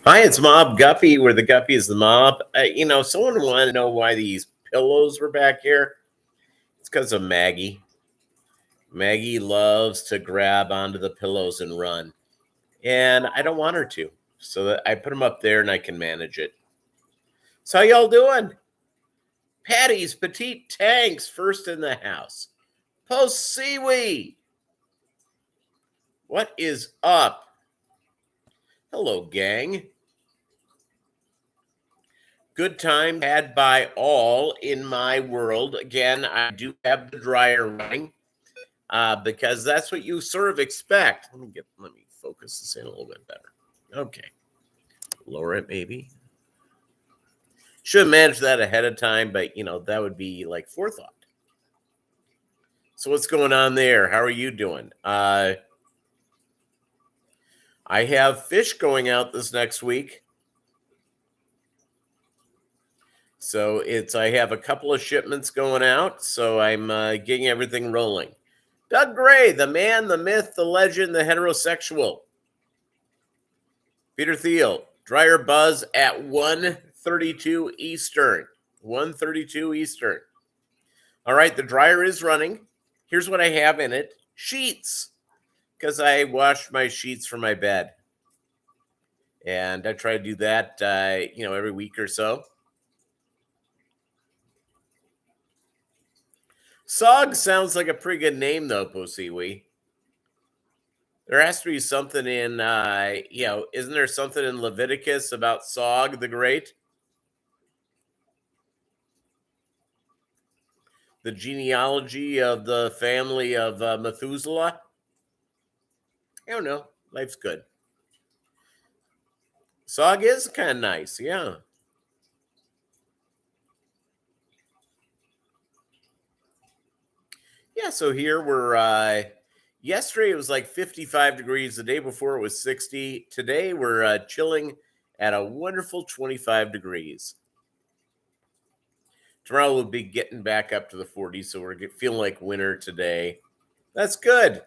Hi, it's Mob Guppy, where the Guppy is the mob. Someone wanted to know why these pillows were back here. It's because of Maggie. Maggie loves to grab onto the pillows and run, and I don't want her to. So that I put them up there and I can manage it. So how y'all doing? Patty's Petite Tanks first in the house. Post seaweed. What is up? Hello, gang. Good time had by all in my world. Again, I do have the dryer running because that's what you sort of expect. Let me focus this in a little bit better. Okay, lower it maybe. Should have managed that ahead of time, but that would be like forethought. So what's going on there? How are you doing? I have fish going out this next week. So I have a couple of shipments going out, so I'm getting everything rolling. Doug Gray, the man, the myth, the legend, the heterosexual. Peter Thiel, dryer buzz at 1:32 Eastern. 1:32 Eastern. All right, the dryer is running. Here's what I have in it. Sheets, because I washed my sheets for my bed. And I try to do that, every week or so. Sog sounds like a pretty good name, though, Posiwi. There has to be something in, isn't there something in Leviticus about Sog the Great? The genealogy of the family of Methuselah? I don't know. Life's good. Sog is kind of nice, yeah. Yeah, so here we're, yesterday it was like 55 degrees. The day before it was 60. Today we're chilling at a wonderful 25 degrees. Tomorrow we'll be getting back up to the 40s, so we're feeling like winter today. That's good.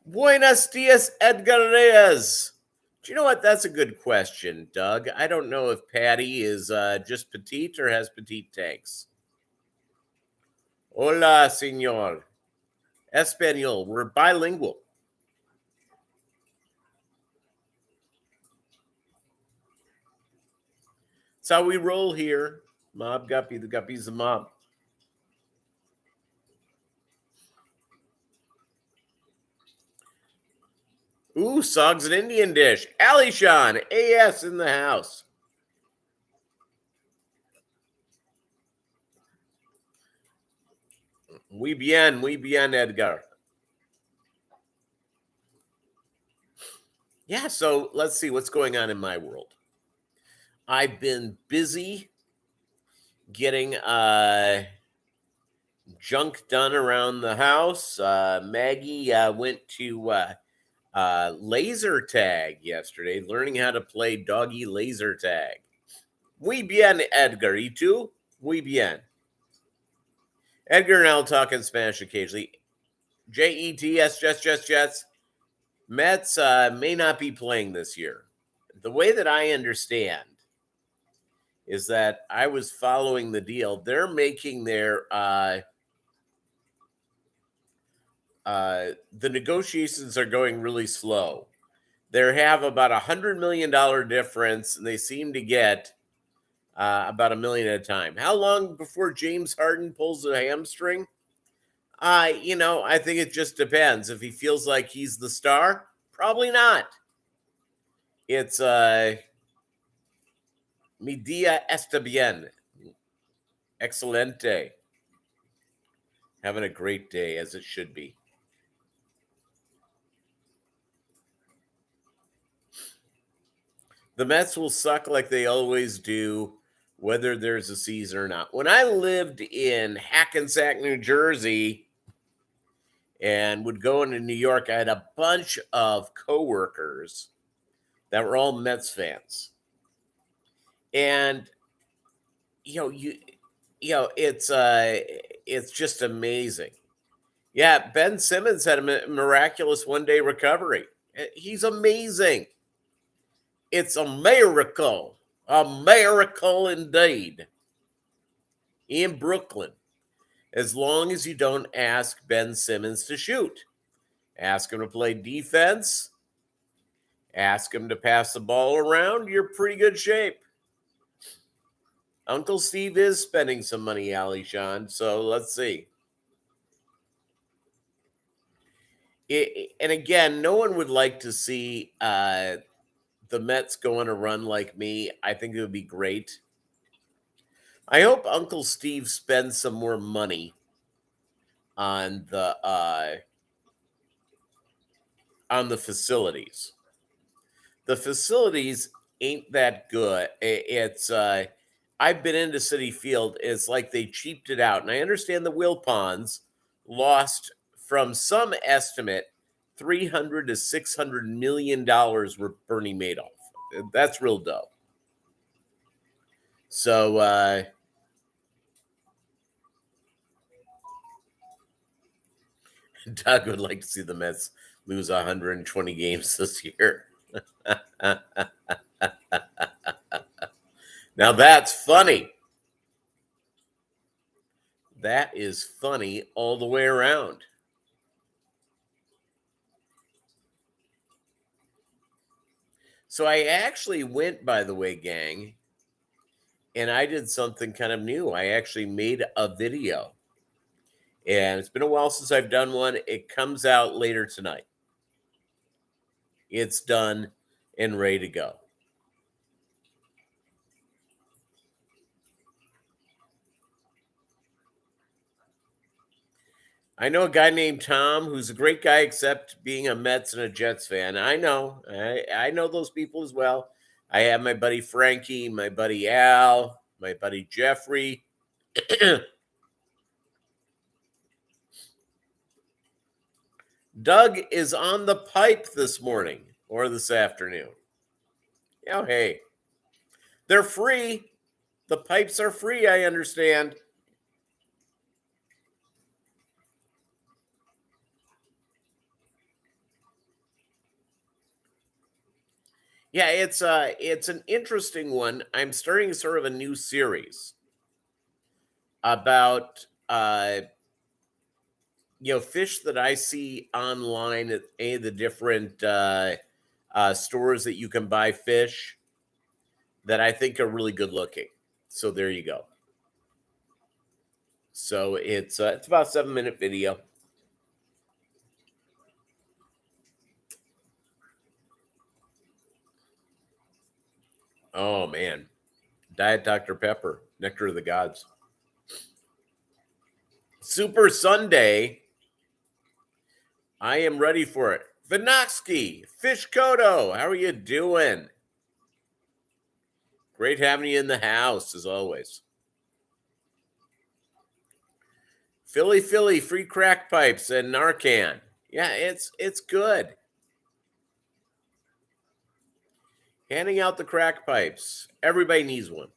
Buenos dias, Edgar Reyes. Do you know what? That's a good question, Doug. I don't know if Patty is just petite or has petite tanks. Hola, señor. Espanol. We're bilingual. That's how we roll here. Mob Guppy. The Guppy's the mob. Ooh, Sog's an Indian dish. Alishan, AS in the house. Muy bien, Edgar. Yeah, so let's see what's going on in my world. I've been busy getting junk done around the house. Maggie went to laser tag yesterday, learning how to play doggy laser tag. Muy bien, Edgar. ¿Y tú? Muy bien. Edgar and I will talk in Spanish occasionally. JETS, Jets. Mets may not be playing this year. The way that I understand is that I was following the deal. They're making their the negotiations are going really slow. They have about $100 million difference, and they seem to get about $1 million at a time. How long before James Harden pulls a hamstring? I think it just depends. If he feels like he's the star, probably not. It's mi dia está bien. Excelente. Having a great day, as it should be. The Mets will suck like they always do, whether there's a season or not. When I lived in Hackensack, New Jersey, and would go into New York, I had a bunch of coworkers that were all Mets fans. And it's just amazing. Yeah, Ben Simmons had a miraculous one-day recovery, He's amazing. It's a miracle. A miracle indeed. In Brooklyn. As long as you don't ask Ben Simmons to shoot. Ask him to play defense. Ask him to pass the ball around. You're pretty good shape. Uncle Steve is spending some money, Alishan. So let's see. And again, no one would like to see the Mets go on a run like me. I think it would be great. I hope Uncle Steve spends some more money on the facilities. The facilities ain't that good. It's I've been into City Field. It's like they cheaped it out, and I understand the Wilpons lost from some estimate $300 to $600 million were Bernie Madoff. That's real dope. So Doug would like to see the Mets lose 120 games this year. Now that's funny. That is funny all the way around. So I actually went, by the way, gang, and I did something kind of new. I actually made a video. And it's been a while since I've done one. It comes out later tonight. It's done and ready to go. I know a guy named Tom who's a great guy, except being a Mets and a Jets fan. I know. I know those people as well. I have my buddy Frankie, my buddy Al, my buddy Jeffrey. Doug is on the pipe this morning or this afternoon. Oh, hey. They're free. The pipes are free, I understand. Yeah, it's an interesting one. I'm starting sort of a new series about fish that I see online at any of the different stores that you can buy fish that I think are really good looking. So there you go. So it's about a 7-minute video. Oh man, Diet Dr. Pepper, nectar of the gods. Super Sunday. I am ready for it. Vinoxky, Fish Kodo, how are you doing? Great having you in the house, as always. Philly, free crack pipes and Narcan. Yeah, it's good. Handing out the crack pipes. Everybody needs one.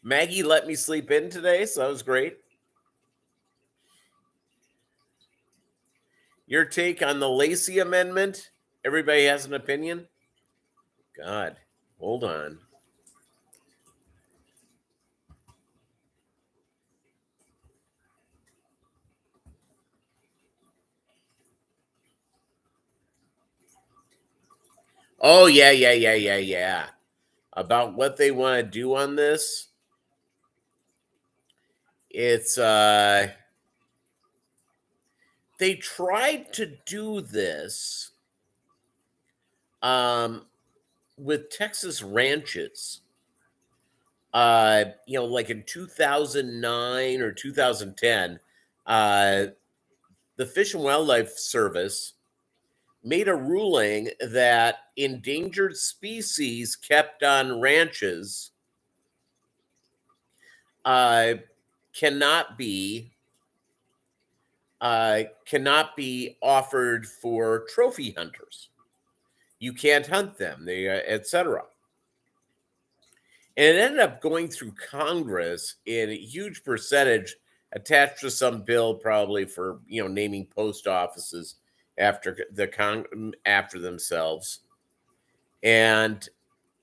Maggie let me sleep in today, so that was great. Your take on the Lacey Amendment? Everybody has an opinion? God, hold on. Oh, yeah. About what they want to do on this. It's they tried to do this with Texas ranches. Like in 2009 or 2010, the Fish and Wildlife Service made a ruling that endangered species kept on ranches cannot be cannot be offered for trophy hunters. You can't hunt them, they etc. And it ended up going through Congress in a huge percentage attached to some bill, probably for naming post offices after after themselves. And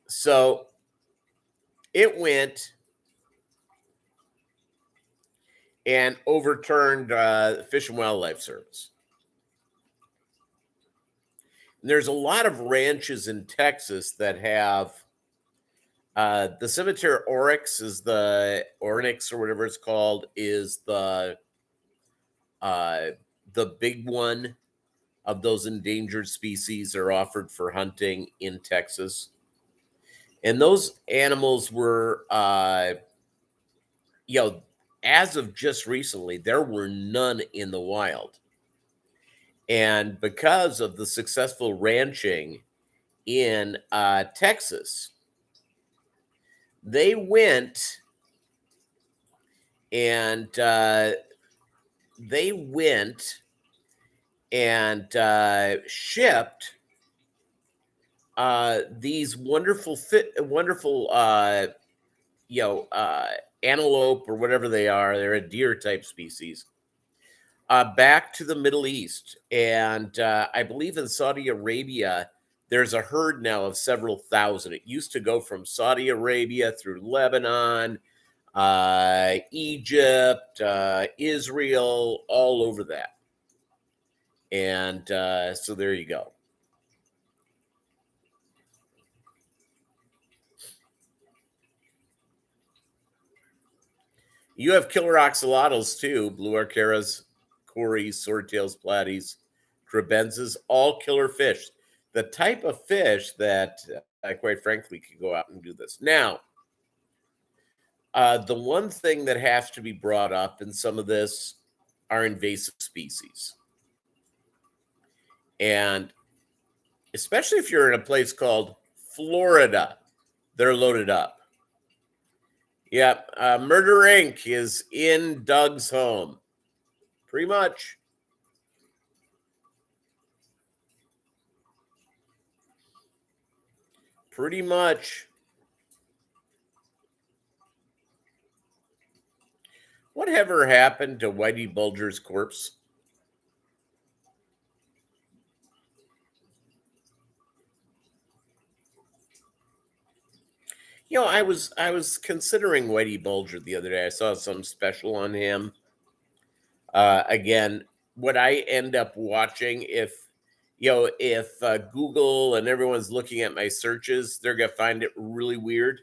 so it went and overturned the Fish and Wildlife Service. And there's a lot of ranches in Texas that have the cemetery oryx is the ornix or whatever it's called is uh, the big one of those endangered species are offered for hunting in Texas. And those animals were, as of just recently, there were none in the wild. And because of the successful ranching in Texas, they went and shipped these wonderful antelope or whatever they are. They're a deer type species. Back to the Middle East. And I believe in Saudi Arabia, there's a herd now of several thousand. It used to go from Saudi Arabia through Lebanon, Egypt, Israel, all over that. And so there you go. You have killer oxalotls too, blue arcaras, cories, swordtails, platies, trebenzas, all killer fish. The type of fish that, quite frankly, could go out and do this. Now, the one thing that has to be brought up in some of this are invasive species. And especially if you're in a place called Florida, they're loaded up. Yep, Murder Inc. is in Doug's home. Pretty much. Pretty much. Whatever happened to Whitey Bulger's corpse? I was considering Whitey Bulger the other day. I saw some special on him. Again, what I end up watching, if Google and everyone's looking at my searches, they're gonna find it really weird.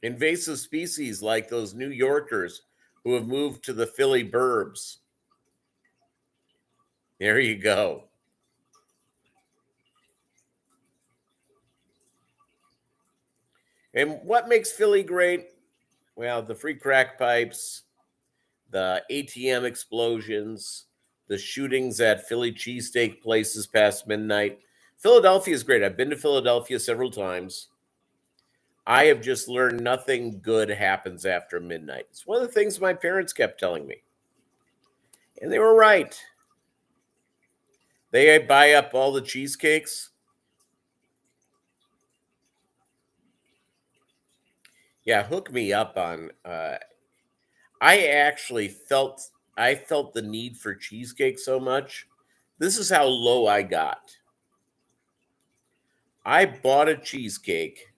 Invasive species like those New Yorkers who have moved to the Philly burbs. There you go. And what makes Philly great? Well, the free crack pipes, the ATM explosions, the shootings at Philly cheesesteak places past midnight. Philadelphia is great. I've been to Philadelphia several times. I have just learned nothing good happens after midnight. It's one of the things my parents kept telling me. And they were right. They buy up all the cheesecakes. Yeah, hook me up on I actually felt the need for cheesecake so much. This is how low I got. I bought a cheesecake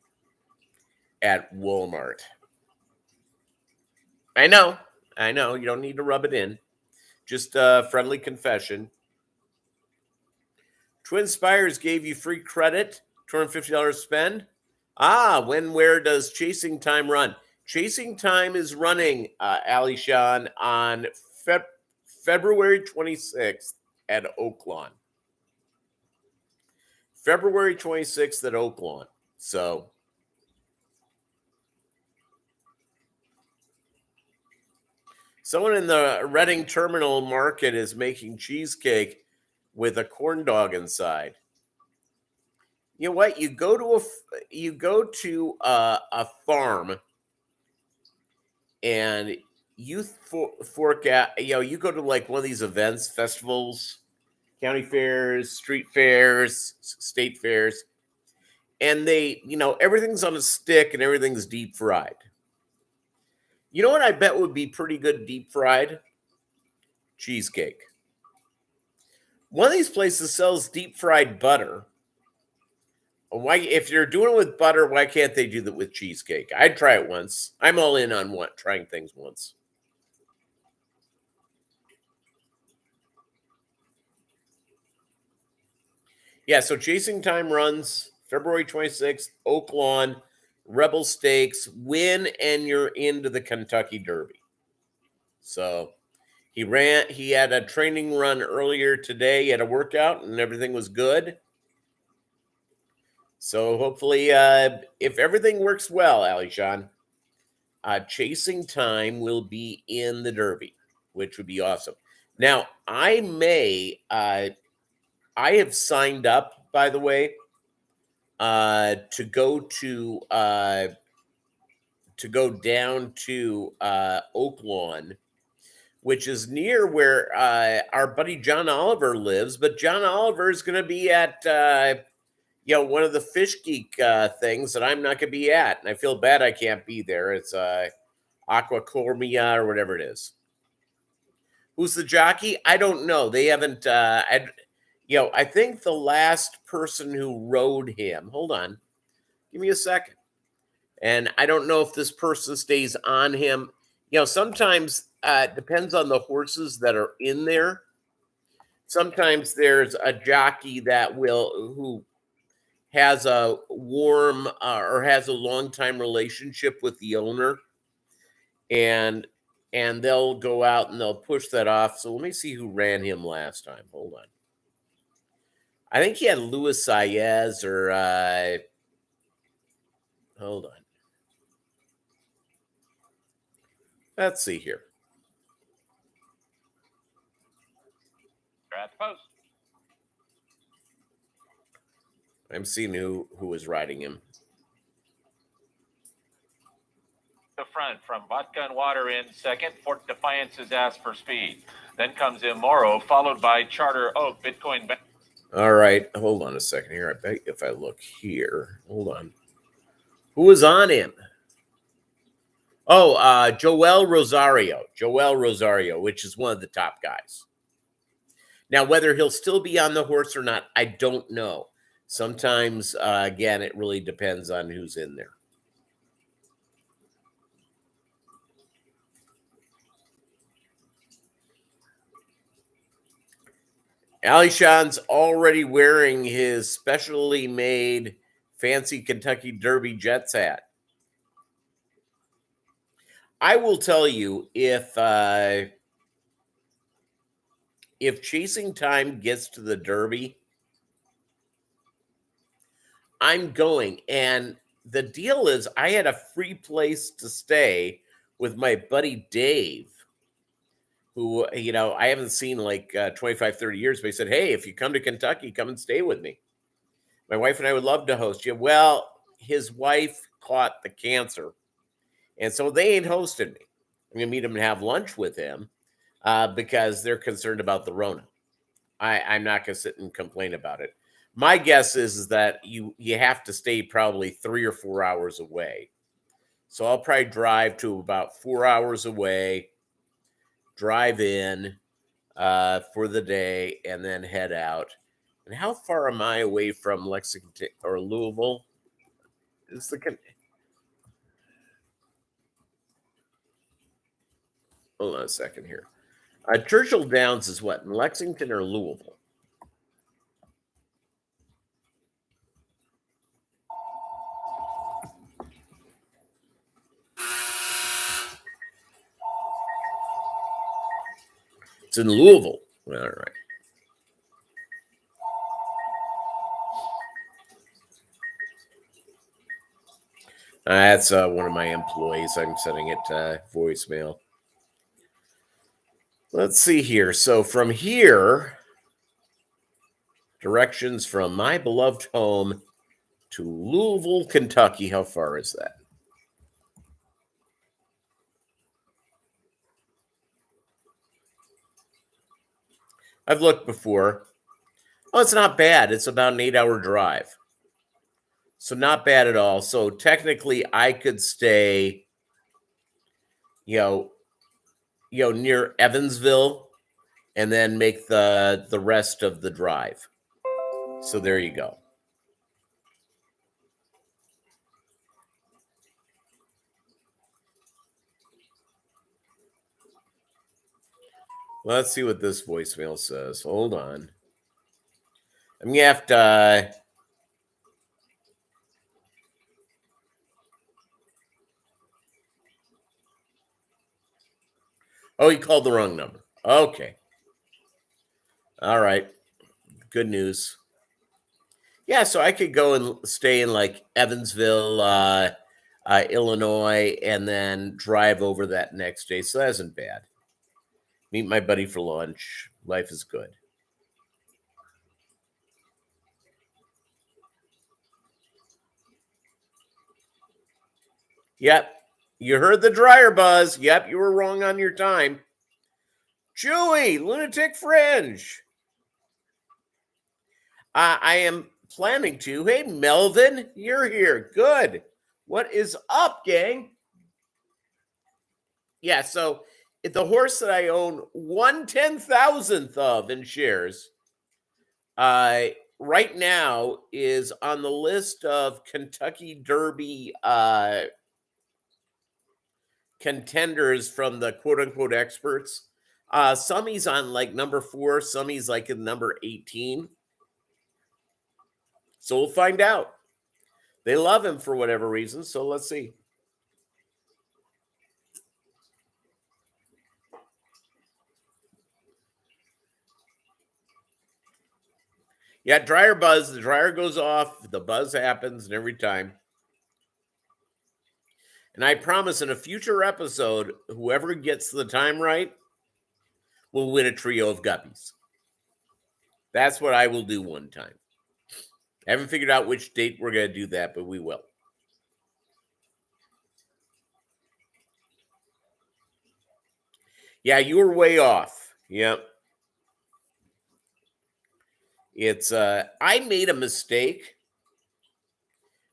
at Walmart. I know. You don't need to rub it in. Just a friendly confession. Twin Spires gave you free credit, $250 spend. Where does Chasing Time run? Chasing Time is running, Ali Sean, on February 26th at Oaklawn. February 26th at Oaklawn. So someone in the Reading Terminal Market is making cheesecake with a corn dog inside. You know what? You go to a farm and you fork out, you go to like one of these events, festivals, county fairs, street fairs, state fairs, and they, everything's on a stick and everything's deep fried. You know what I bet would be pretty good deep fried? Cheesecake. One of these places sells deep fried butter. Why, if you're doing it with butter, why can't they do that with cheesecake? I'd try it once. I'm all in on trying things once. Yeah, so Chasing Time runs February 26th, Oak Lawn, Rebel Stakes, win, and you're into the Kentucky Derby. So he had a training run earlier today. He had a workout and everything was good. So hopefully, if everything works well, Alishan, Chasing Time will be in the Derby, which would be awesome. Now, I have signed up, by the way, to go down to Oak Lawn, which is near where our buddy John Oliver lives. But John Oliver is going to be at one of the Fish Geek things that I'm not going to be at, and I feel bad I can't be there. It's Aquacormia or whatever it is. Who's the jockey? I don't know. They haven't. I think the last person who rode him. Hold on, give me a second. And I don't know if this person stays on him. Sometimes depends on the horses that are in there. Sometimes there's a jockey who has a warm or has a long time relationship with the owner, and they'll go out and they'll push that off. So let me see who ran him last time. Hold on. I think he had Luis Saez or hold on. Let's see here. They're at the post. I'm seeing who was riding him. The front from Vodka and Water in second. Fort Defiance is asked for speed. Then comes Immoro, followed by Charter Oak, Bitcoin Bank. All right, hold on a second here. I bet if I look here, hold on. Who was on him? Oh, Joel Rosario, which is one of the top guys. Now, whether he'll still be on the horse or not, I don't know. Sometimes, again, it really depends on who's in there. Alishan's already wearing his specially made fancy Kentucky Derby Jets hat. I will tell you, if Chasing Time gets to the Derby, I'm going. And the deal is I had a free place to stay with my buddy Dave, who, I haven't seen like 25, 30 years, but he said, hey, if you come to Kentucky, come and stay with me. My wife and I would love to host you. Well, his wife caught the cancer, and so they ain't hosted me. I'm going to meet him and have lunch with him because they're concerned about the Rona. I'm not going to sit and complain about it. My guess is that you have to stay probably 3 or 4 hours away. So I'll probably drive to about 4 hours away, drive in for the day, and then head out. And how far am I away from Lexington or Louisville? Hold on a second here. Churchill Downs is what, in Lexington or Louisville? It's in Louisville. All right. That's one of my employees. I'm sending it to voicemail. Let's see here. So from here, directions from my beloved home to Louisville, Kentucky. How far is that? I've looked before. Oh, it's not bad. It's about an 8-hour drive. So not bad at all. So technically I could stay, you know, near Evansville and then make the rest of the drive. So there you go. Let's see what this voicemail says. Hold on. I'm gonna have to. Oh, he called the wrong number. Okay. All right. Good news. Yeah, so I could go and stay in like Evansville, Illinois, and then drive over that next day. So that isn't bad. Meet my buddy for lunch. Life is good. Yep. You heard the dryer buzz. Yep, you were wrong on your time. Chewy, Lunatic Fringe. I am planning to. Hey, Melvin, you're here. Good. What is up, gang? Yeah, so the horse that I own 1/10,000th of in shares, right now is on the list of Kentucky Derby contenders from the quote unquote experts. Some he's on like number 4, some he's like in number 18. So we'll find out. They love him for whatever reason, so let's see. Yeah, dryer buzz. The dryer goes off, the buzz happens, and every time. And I promise in a future episode, whoever gets the time right will win a trio of guppies. That's what I will do one time. I haven't figured out which date we're going to do that, but we will. Yeah, you were way off. Yep. It's I made a mistake.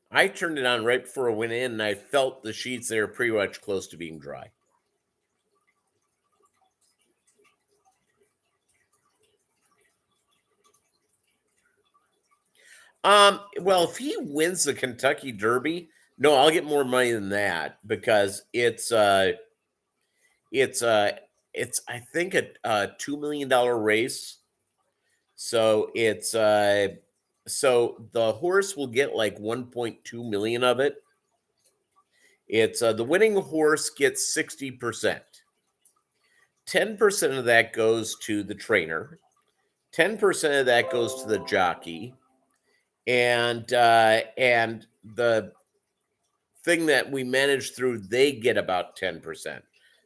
I turned it on right before I went in, and I felt the sheets there pretty much close to being dry. Well, if he wins the Kentucky Derby, no, I'll get more money than that because it's I think a $2 million race. So so the horse will get like 1.2 million of it. It's the winning horse gets 60%. 10% of that goes to the trainer. 10% of that goes to the jockey, and the thing that we manage through, they get about 10%.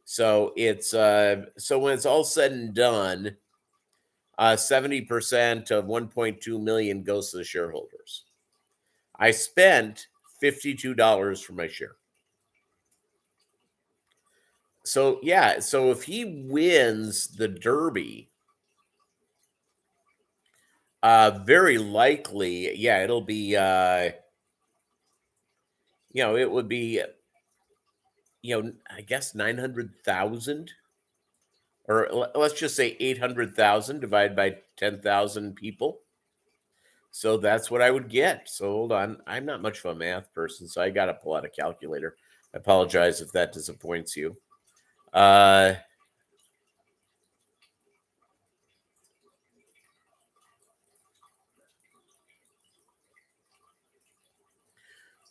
So it's so when it's all said and done, 70% of 1.2 million goes to the shareholders. I spent $52 for my share. So yeah, so if he wins the Derby, very likely, yeah, it'll be it would be I guess 900,000, or let's just say 800,000 divided by 10,000 people. So that's what I would get. So hold on. I'm not much of a math person, so I got to pull out a calculator. I apologize if that disappoints you.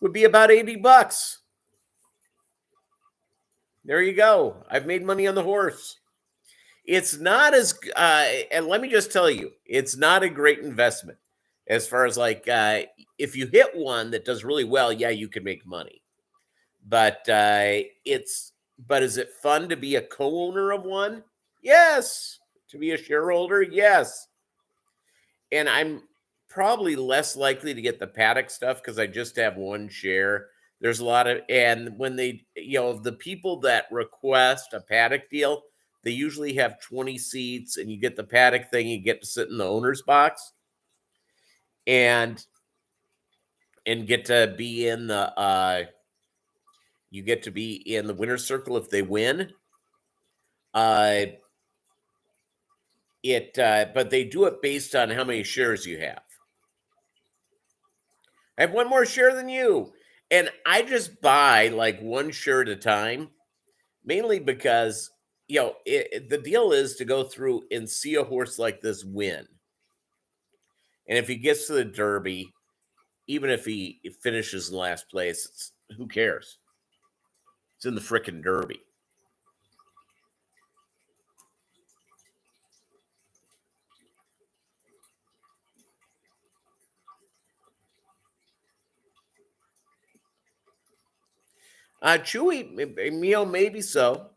Would be about $80. There you go. I've made money on the horse. It's not as, and let me just tell you, it's not a great investment as far as like, if you hit one that does really well, yeah, you can make money. But but is it fun to be a co-owner of one? Yes. To be a shareholder? Yes. And I'm probably less likely to get the paddock stuff because I just have one share. There's a lot of, and when they, the people that request a paddock deal, they usually have 20 seats, and you get the paddock thing. You get to sit in the owner's box, and get to be in the you get to be in the winner's circle if they win. But they do it based on how many shares you have. I have one more share than you, and I just buy like one share at a time, mainly because the deal is to go through and see a horse like this win, and if he gets to the Derby, even if he finishes in last place, who cares? It's in the frickin' Derby. Chewy, maybe so.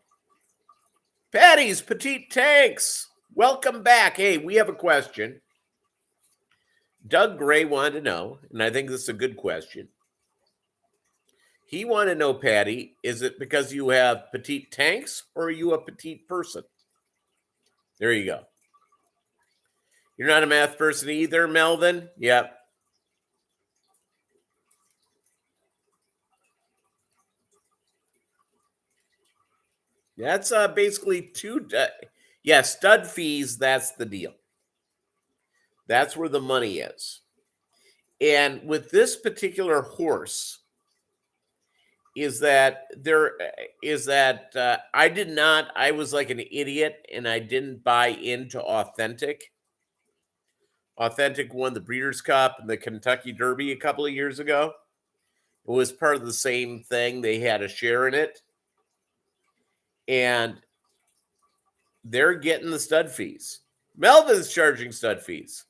Patty's Petite Tanks, welcome back. Hey, we have a question. Doug Gray wanted to know, and I think this is a good question. He wanted to know, Patty, is it because you have petite tanks or are you a petite person? There you go. You're not a math person either, Melvin? Yep. That's basically two. Stud fees, that's the deal. That's where the money is. And with this particular horse, I was like an idiot and I didn't buy into Authentic. Authentic won the Breeders' Cup and the Kentucky Derby a couple of years ago. It was part of the same thing. They had a share in it. And they're getting the stud fees. Melvin's charging stud fees.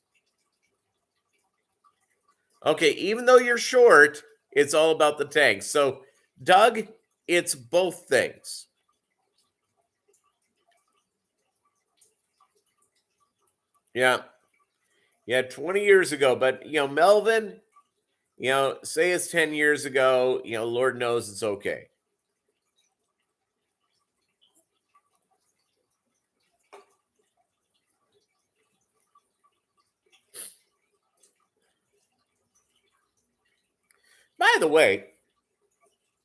Okay, even though you're short, it's all about the tanks. So, Doug, it's both things. Yeah. Yeah, 20 years ago. But, Melvin, say it's 10 years ago, Lord knows it's okay. By the way,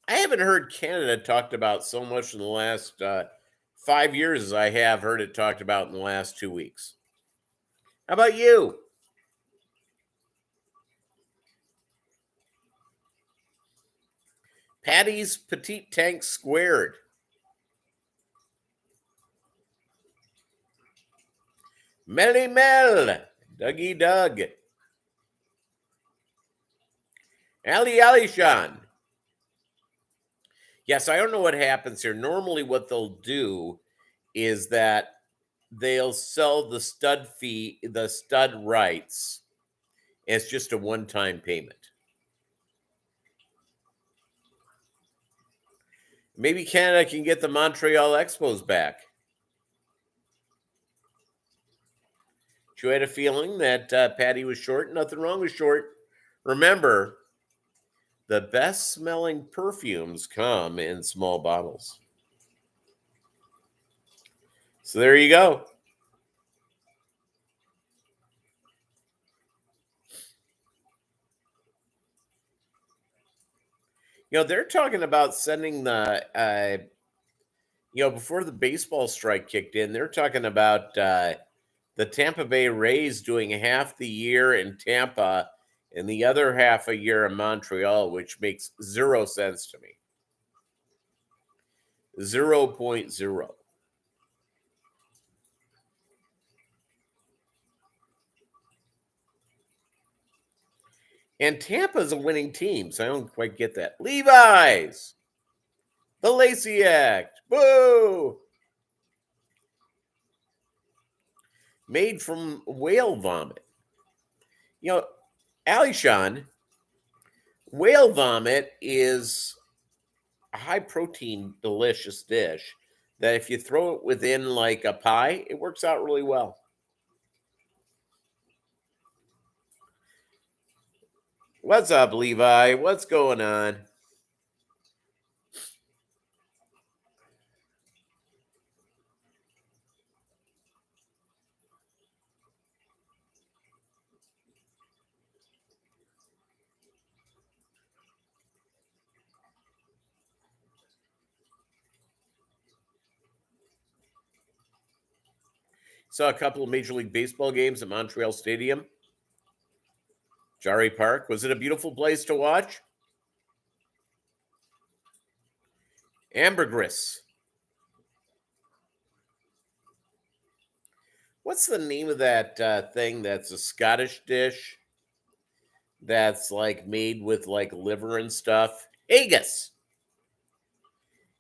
I haven't heard Canada talked about so much in the last 5 years as I have heard it talked about in the last 2 weeks. How about you? Patty's Petite Tank Squared. Melly Mel. Dougie Doug. Ali Alishan. Yes, I don't know what happens here. Normally what they'll do is that they'll sell the stud rights. It's just a one-time payment. Maybe Canada can get the Montreal Expos back. You had a feeling that Patty was short. Nothing wrong with short. Remember, the best smelling perfumes come in small bottles. So there you go. They're talking about sending the, before the baseball strike kicked in, they're talking about the Tampa Bay Rays doing half the year in Tampa and the other half a year in Montreal, which makes 0 sense to me. 0.0. And Tampa's a winning team, so I don't quite get that. Levi's. The Lacey Act. Boo! Made from whale vomit. Alishan, whale vomit is a high protein, delicious dish that if you throw it within like a pie, it works out really well. What's up, Levi? What's going on? Saw a couple of Major League Baseball games at Montreal Stadium. Jari Park. Was it a beautiful place to watch? Ambergris. What's the name of that thing that's a Scottish dish that's like made with like liver and stuff? Haggis.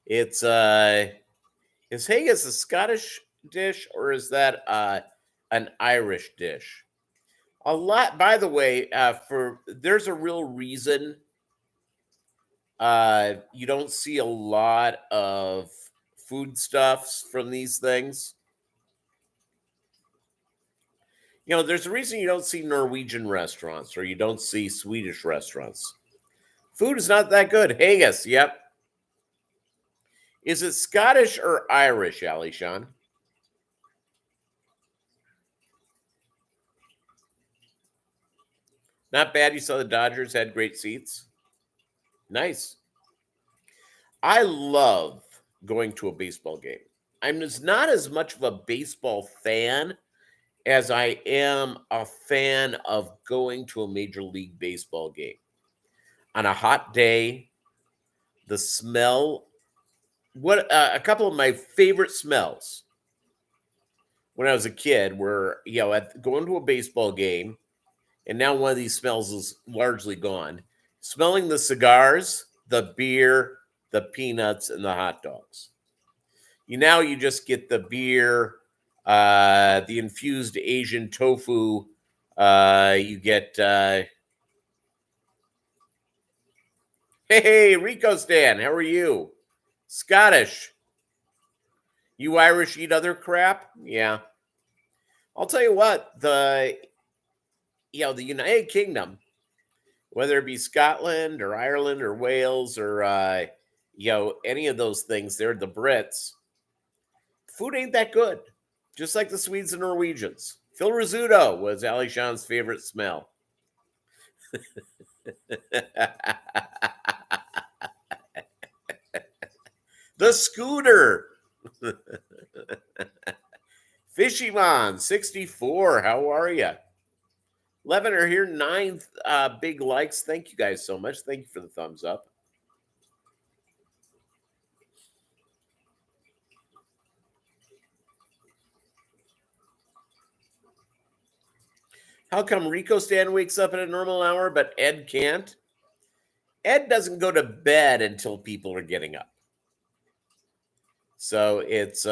It's is haggis a Scottish dish or is that an Irish dish? A lot, by the way, for there's a real reason you don't see a lot of foodstuffs from these things. You know, there's a reason you don't see Norwegian restaurants or you don't see Swedish restaurants. Food is not that good. Haggis, yep. Is it Scottish or Irish, Ali Sean? Not bad. You saw the Dodgers had great seats. Nice. I love going to a baseball game. I'm just not as much of a baseball fan as I am a fan of going to a Major League Baseball game. On a hot day, the smell, what a couple of my favorite smells when I was a kid were, you know, at going to a baseball game, and now one of these smells is largely gone. Smelling the cigars, the beer, the peanuts, and the hot dogs. You just get the beer, the infused Asian tofu. You get hey Rico Stan, how are you? Scottish. You Irish eat other crap? Yeah. I'll tell you what, the United Kingdom, whether it be Scotland or Ireland or Wales or any of those things, they're the Brits. Food ain't that good. Just like the Swedes and Norwegians. Phil Rizzuto was Ali Sean's favorite smell. The scooter. Fishymon 64. How are you? 11 are here. 9 big likes. Thank you guys so much. Thank you for the thumbs up. How come Rico Stan wakes up at a normal hour, but Ed can't? Ed doesn't go to bed until people are getting up. So it's,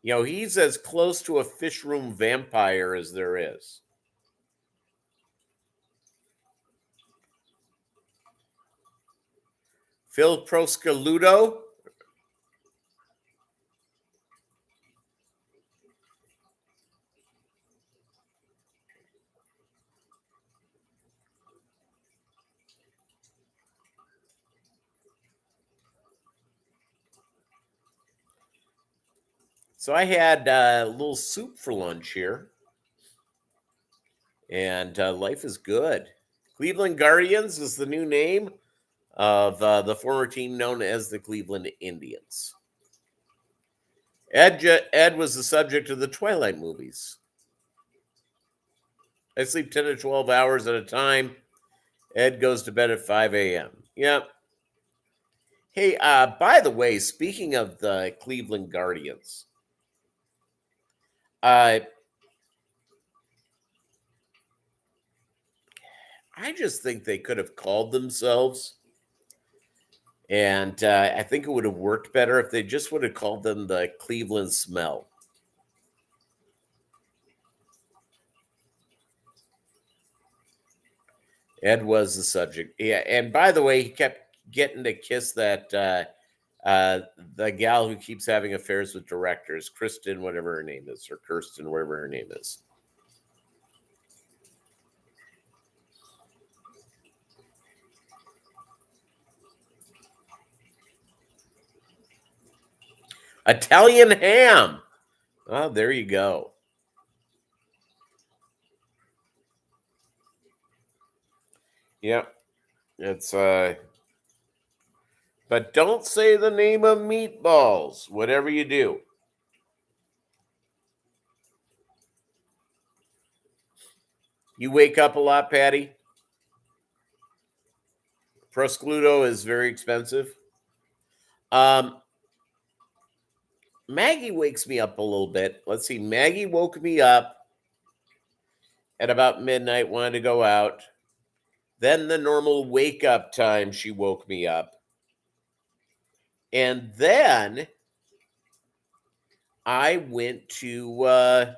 he's as close to a fish room vampire as there is. Phil Proscaludo. So I had a little soup for lunch here. And life is good. Cleveland Guardians is the new name of the former team known as the Cleveland Indians. Ed was the subject of the Twilight movies. I sleep 10 to 12 hours at a time. Ed goes to bed at 5 a.m. Yep. Hey, by the way, speaking of the Cleveland Guardians, I just think they could have called themselves, and I think it would have worked better if they just would have called them the Cleveland Smell. Ed was the subject. Yeah, and by the way, he kept getting to kiss that the gal who keeps having affairs with directors, Kristen, whatever her name is, or Kirsten, whatever her name is. Italian ham. Oh, there you go. Yep. It's but don't say the name of meatballs, whatever you do. You wake up a lot, Patty? Prosciutto is very expensive. Maggie wakes me up a little bit. Let's see. Maggie woke me up at about midnight, wanted to go out. Then the normal wake up time, she woke me up. And then I went to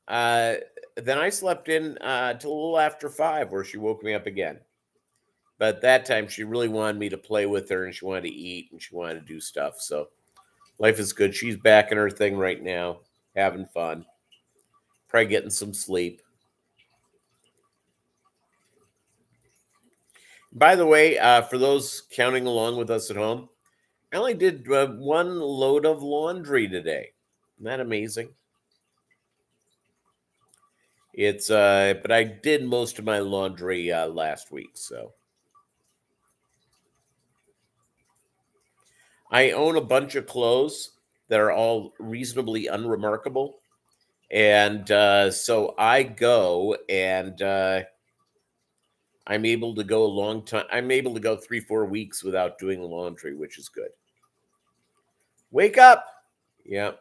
then I slept in till a little after 5 where she woke me up again. But that time she really wanted me to play with her and she wanted to eat and she wanted to do stuff. So life is good. She's back in her thing right now, having fun. Probably getting some sleep. By the way, for those counting along with us at home, I only did one load of laundry today. Isn't that amazing? It's but I did most of my laundry last week, so I own a bunch of clothes that are all reasonably unremarkable, and so I go and I'm able to go a long time. I'm able to go 3-4 weeks without doing laundry, which is good. Wake up! Yeah,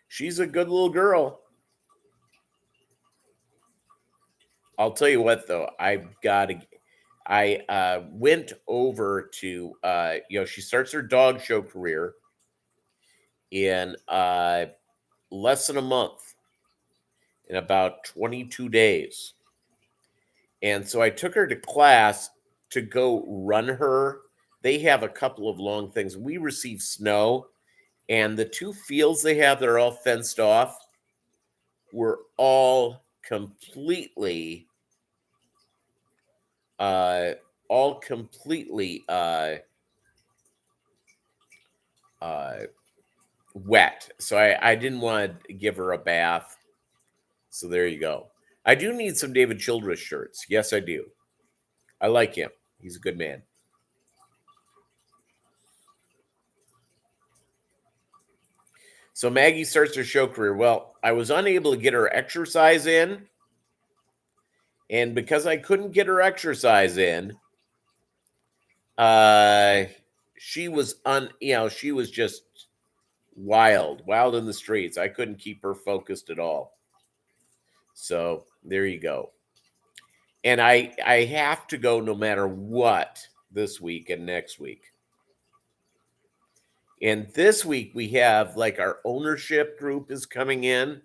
she's a good little girl. I'll tell you what, though, I've got to. I went over to, she starts her dog show career in less than a month, in about 22 days. And so I took her to class to go run her. They have a couple of long things. We received snow, and the 2 fields they have that are all fenced off were all completely all completely wet. So I didn't want to give her a bath. So there you go. I do need some David Childress shirts. Yes, I do. I like him. He's a good man. So Maggie starts her show career. Well, I was unable to get her exercise in. And because I couldn't get her exercise in, she was she was just wild in the streets. I couldn't keep her focused at all. So there you go. And I have to go no matter what this week and next week. And this week we have like our ownership group is coming in.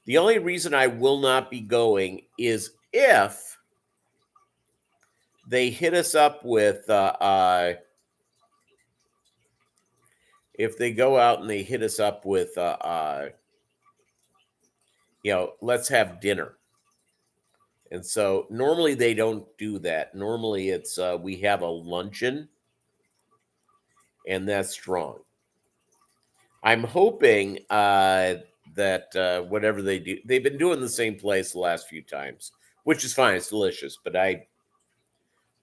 The only reason I will not be going is if they hit us up with if they go out and they hit us up with let's have dinner. And so normally they don't do that. Normally it's we have a luncheon, and that's strong. I'm hoping that whatever they do, they've been doing the same place the last few times, which is fine. It's delicious, but I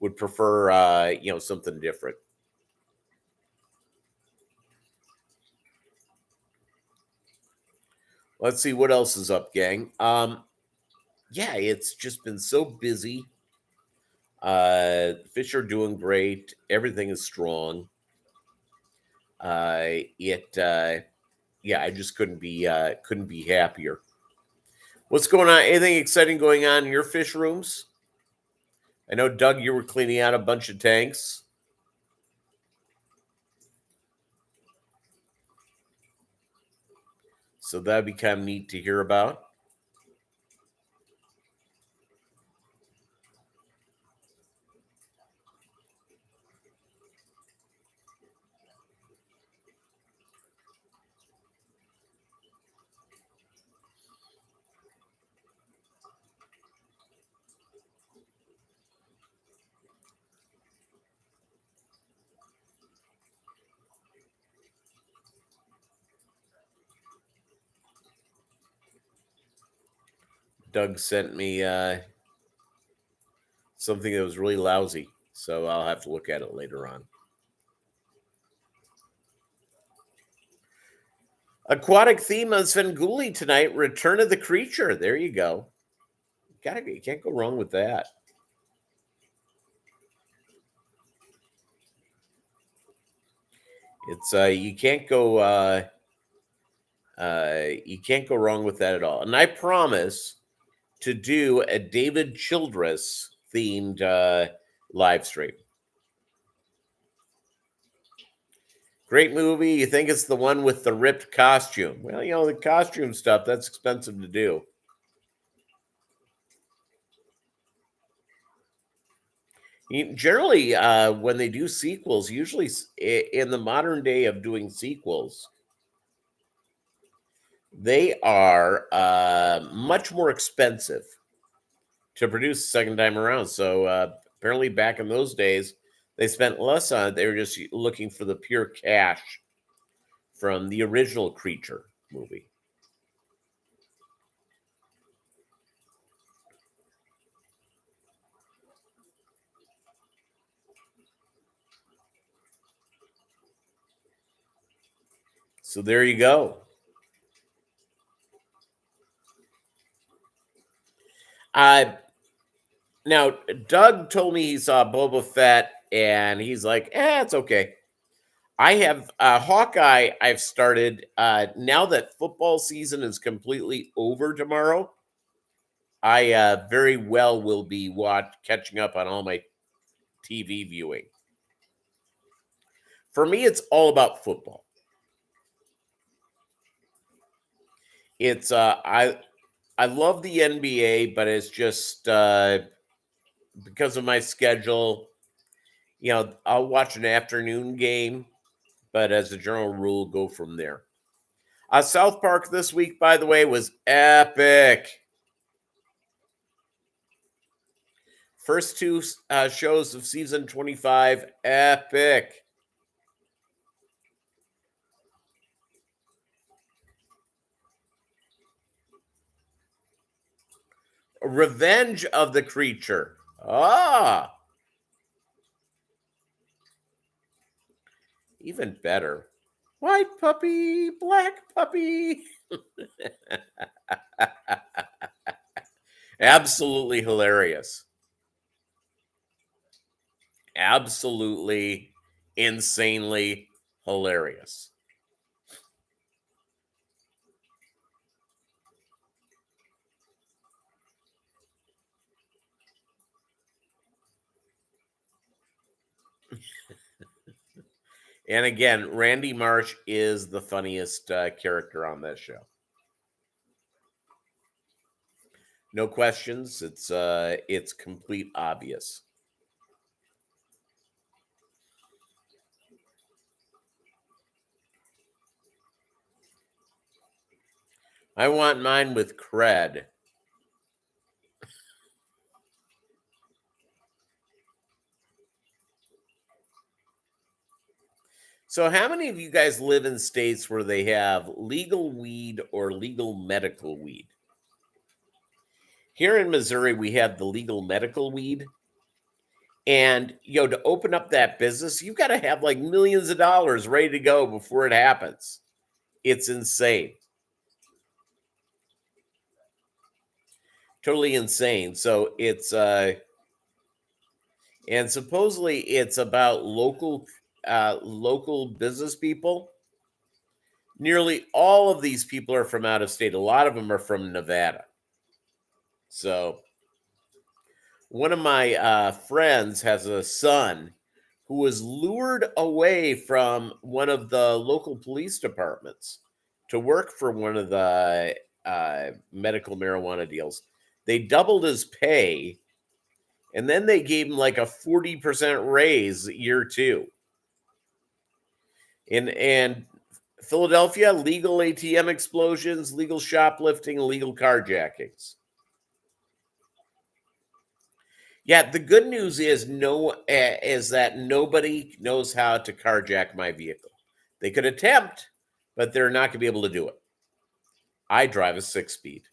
would prefer something different. Let's see what else is up, gang. Yeah, it's just been so busy. Fish are doing great. Everything is strong. I just couldn't be happier. What's going on? Anything exciting going on in your fish rooms? I know, Doug, you were cleaning out a bunch of tanks. So that'd be kind of neat to hear about. Doug sent me something that was really lousy, so I'll have to look at it later on. Aquatic theme on Svengoolie tonight. Return of the Creature. There you go. You can't go wrong with that. It's you can't go wrong with that at all. And I promise to do a David Childress themed live stream. Great movie. You think it's the one with the ripped costume? Well, the costume stuff, that's expensive to do. Generally, when they do sequels, usually in the modern day of doing sequels, they are much more expensive to produce the second time around. So apparently back in those days, they spent less on it. They were just looking for the pure cash from the original Creature movie. So there you go. Now, Doug told me he saw Boba Fett, and he's like, it's okay. I have Hawkeye. I've started now that football season is completely over tomorrow. I very well will be catching up on all my TV viewing. For me, it's all about football. It's I love the NBA, but it's just because of my schedule. I'll watch an afternoon game, but as a general rule, go from there. South Park this week, by the way, was epic. First two shows of season 25, epic. Revenge of the Creature. Even better. White puppy, black puppy. Absolutely hilarious. Absolutely insanely hilarious. And again, Randy Marsh is the funniest character on that show. No questions. It's complete obvious. I want mine with cred. So, how many of you guys live in states where they have legal weed or legal medical weed? Here in Missouri, we have the legal medical weed. And, to open up that business, you've got to have like millions of dollars ready to go before it happens. It's insane. Totally insane. So it's and supposedly it's about local business people. Nearly all of these people are from out of state. A lot of them are from Nevada. So one of my friends has a son who was lured away from one of the local police departments to work for one of the medical marijuana deals. They doubled his pay, and then they gave him like a 40% raise year two. And Philadelphia, legal ATM explosions, legal shoplifting, legal carjackings. Yeah, the good news is that nobody knows how to carjack my vehicle. They could attempt, but they're not going to be able to do it. I drive a 6-speed.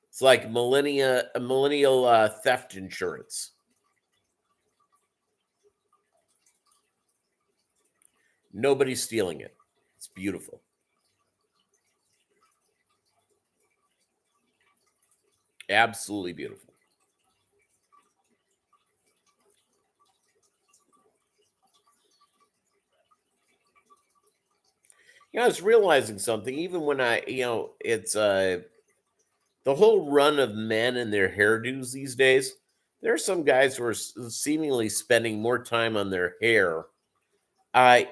It's like millennial theft insurance. Nobody's stealing it. It's beautiful. Absolutely beautiful. I was realizing something. Even when it's the whole run of men and their hairdos these days. There are some guys who are seemingly spending more time on their hair. I,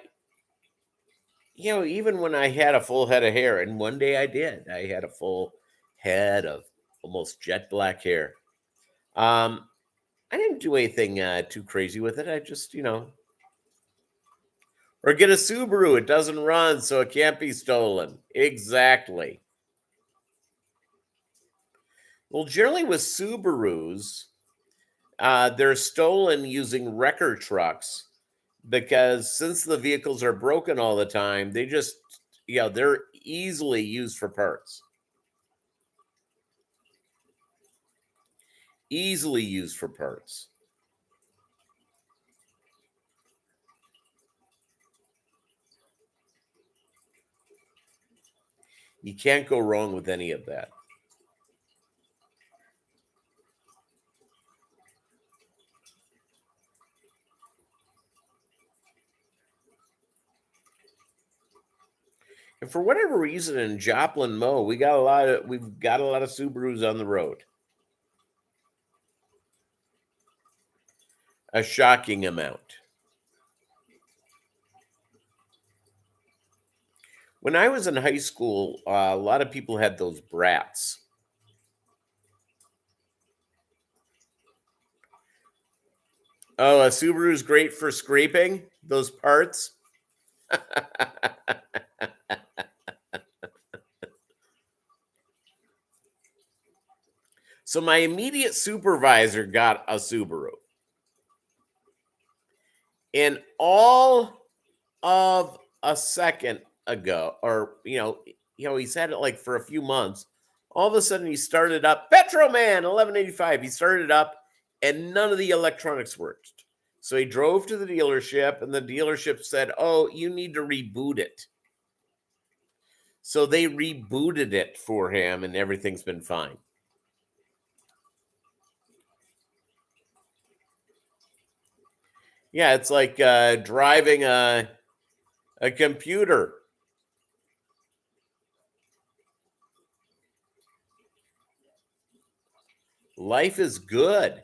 even when I had a full head of hair, and one day I did, I had a full head of almost jet black hair. Um, I didn't do anything too crazy with it. I just, or get a Subaru. It doesn't run, so it can't be stolen. Exactly. Well, generally with Subarus, they're stolen using wrecker trucks because since the vehicles are broken all the time, they just, they're easily used for parts. Easily used for parts. You can't go wrong with any of that. And for whatever reason in Joplin Mo, we've got a lot of Subarus on the road. A shocking amount. When I was in high school, a lot of people had those brats. Oh, a Subaru is great for scraping those parts. So my immediate supervisor got a Subaru. And all of a second ago, or he's had it like for a few months. All of a sudden, he started up Petroman 1185. He started up, and none of the electronics worked. So he drove to the dealership, and the dealership said, "Oh, you need to reboot it." So they rebooted it for him, and everything's been fine. Yeah, it's like driving a computer. Life is good.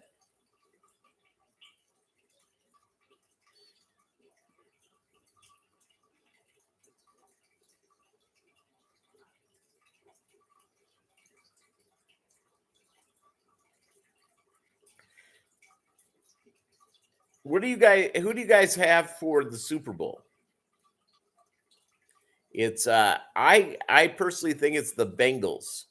Who do you guys have for the Super Bowl? It's I personally think it's the Bengals.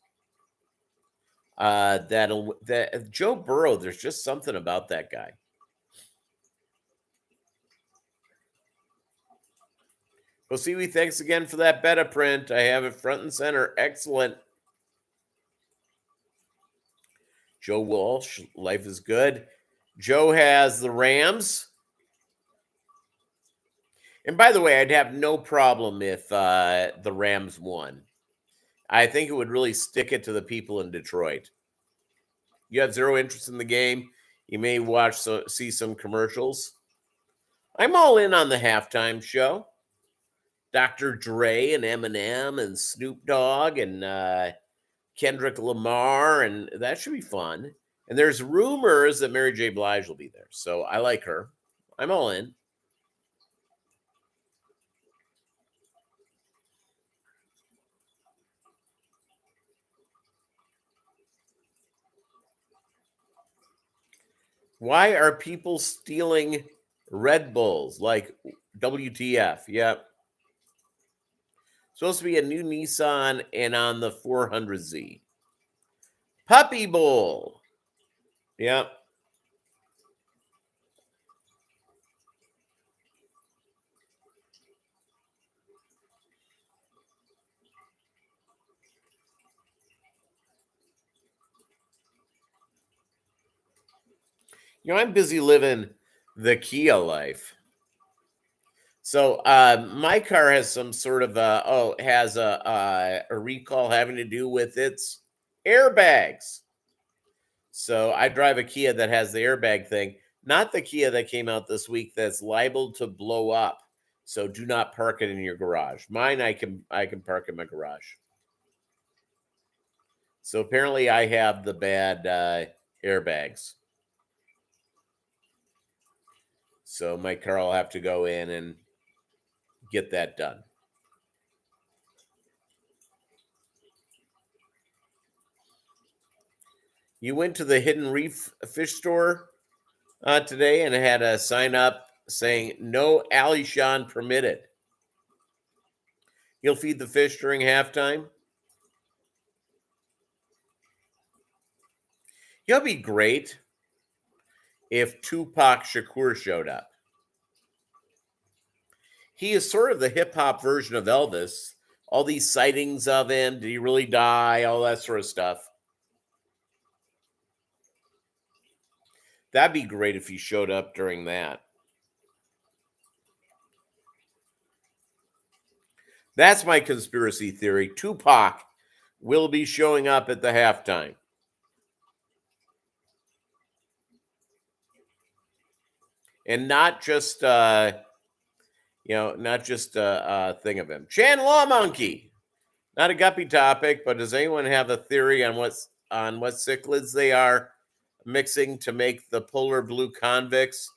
That Joe Burrow, there's just something about that guy. Well, Siwi, thanks again for that beta print. I have it front and center. Excellent. Joe Walsh, life is good. Joe has the Rams. And by the way, I'd have no problem if the Rams won. I think it would really stick it to the people in Detroit. You have zero interest in the game. You may see some commercials. I'm all in on the halftime show. Dr. Dre and Eminem and Snoop Dogg and Kendrick Lamar, and that should be fun. And there's rumors that Mary J. Blige will be there, so I like her. I'm all in. Why are people stealing Red Bulls? Like WTF? Yep. Supposed to be a new Nissan and on the 400Z. Puppy Bowl. Yep. I'm busy living the Kia life. So my car has some sort of has a recall having to do with its airbags. So I drive a Kia that has the airbag thing, not the Kia that came out this week that's liable to blow up. So do not park it in your garage. Mine I can park in my garage. So apparently I have the bad airbags. So my car will have to go in and get that done. You went to the Hidden Reef fish store today and had a sign up saying no Alishan permitted. You'll feed the fish during halftime. It'll be great if Tupac Shakur showed up. He is sort of the hip hop version of Elvis. All these sightings of him. Did he really die? All that sort of stuff. That'd be great if he showed up during that. That's my conspiracy theory. Tupac will be showing up at the halftime. And not just not just a thing of him. Chan Law Monkey. Not a guppy topic, but does anyone have a theory on what cichlids they are mixing to make the polar blue convicts?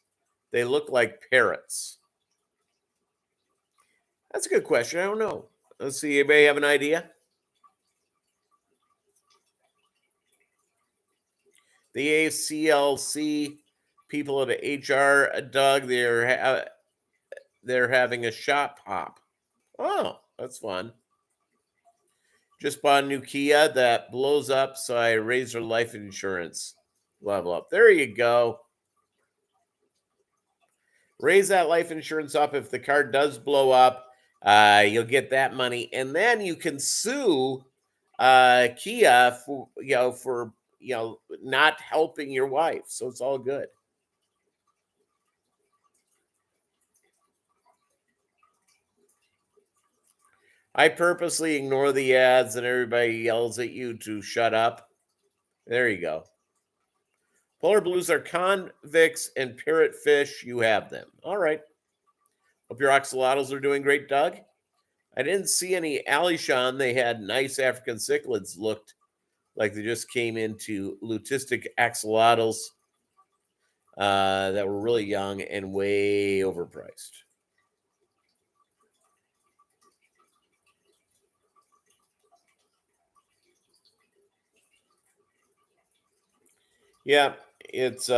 They look like parrots. That's a good question. I don't know. Let's see. Anybody have an idea? The ACLC people at HR, Doug, they're having a shop hop. Oh, that's fun. Just bought a new Kia that blows up, so I raised her life insurance level up. There you go. Raise that life insurance up. If the car does blow up, you'll get that money, and then you can sue Kia for not helping your wife. So it's all good. I purposely ignore the ads and everybody yells at you to shut up. There you go. Polar blues are convicts and parrotfish. You have them. All right. Hope your axolotls are doing great, Doug. I didn't see any Alishan. They had nice African cichlids. Looked like they just came into lutistic axolotls that were really young and way overpriced. Yeah, it's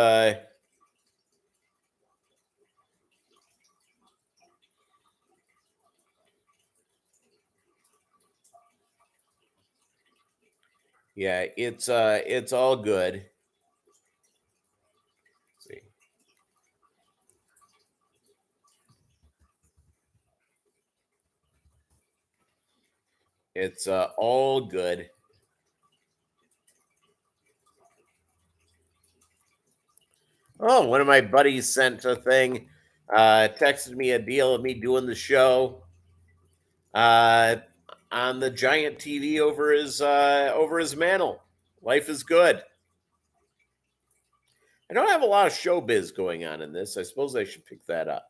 it's all good. Let's see. It's all good. Oh, one of my buddies sent a thing, texted me a deal of me doing the show on the giant TV over his mantle. Life is good. I don't have a lot of showbiz going on in this. I suppose I should pick that up.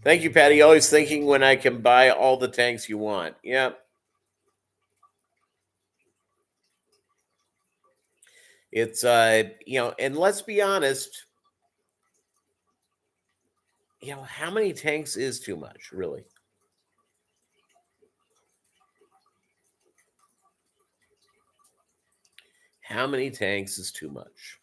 Thank you, Patty. Always thinking when I can buy all the tanks you want. Yeah. It's and let's be honest, how many tanks is too much, really? How many tanks is too much?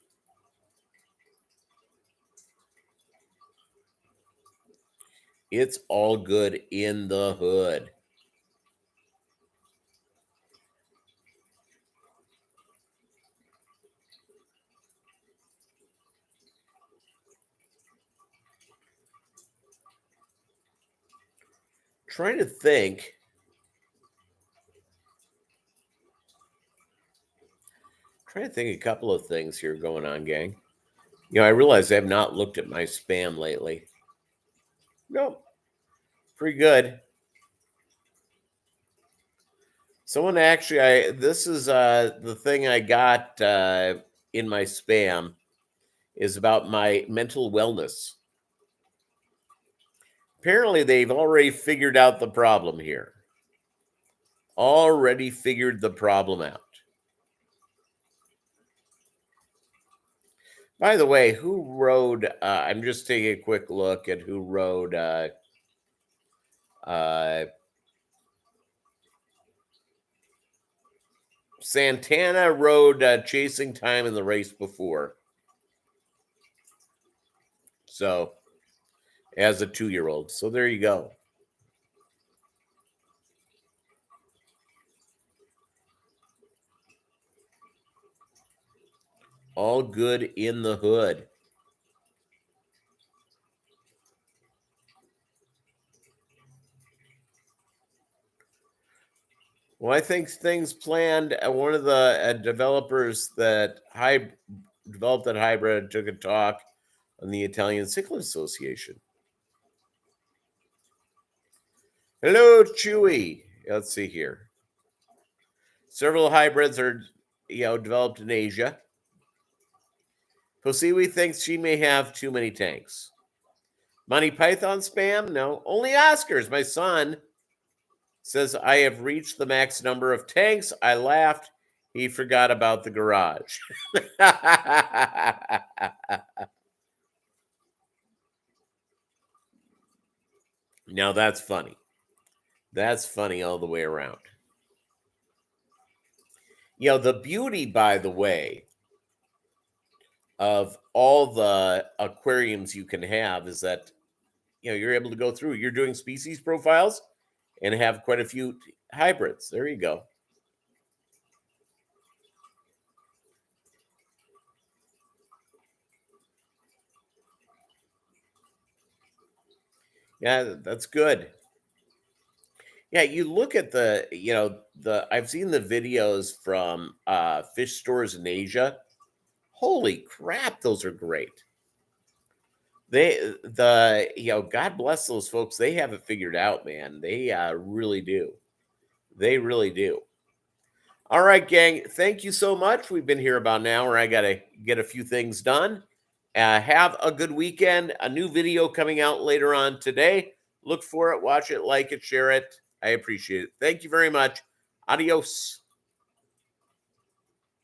It's all good in the hood. Trying to think. Trying to think a couple of things here going on, gang. I realize I have not looked at my spam lately. Nope. Pretty good. Someone actually, this is the thing I got in my spam is about my mental wellness. Apparently, they've already figured out the problem here. Already figured the problem out. By the way, who rode? I'm just taking a quick look at who rode. Santana rode Chasing Time in the race before. So, as a 2-year-old. So, there you go. All good in the hood. Well, I think things planned. One of the developers that developed that hybrid took a talk on the Italian Cyclist Association. Hello, Chewy. Let's see here. Several hybrids are, developed in Asia. Posiwi thinks she may have too many tanks. Monty Python spam? No, only Oscars. My son says I have reached the max number of tanks. I laughed. He forgot about the garage. Now that's funny. That's funny all the way around. The beauty, by the way, of all the aquariums you can have is that, you're able to go through. You're doing species profiles and have quite a few hybrids. There you go. Yeah, that's good. Yeah, you look at I've seen the videos from fish stores in Asia. Holy crap, those are great. God bless those folks. They have it figured out, man. They really do. They really do. All right, gang. Thank you so much. We've been here about an hour. I got to get a few things done. Have a good weekend. A new video coming out later on today. Look for it, watch it, like it, share it. I appreciate it. Thank you very much. Adios.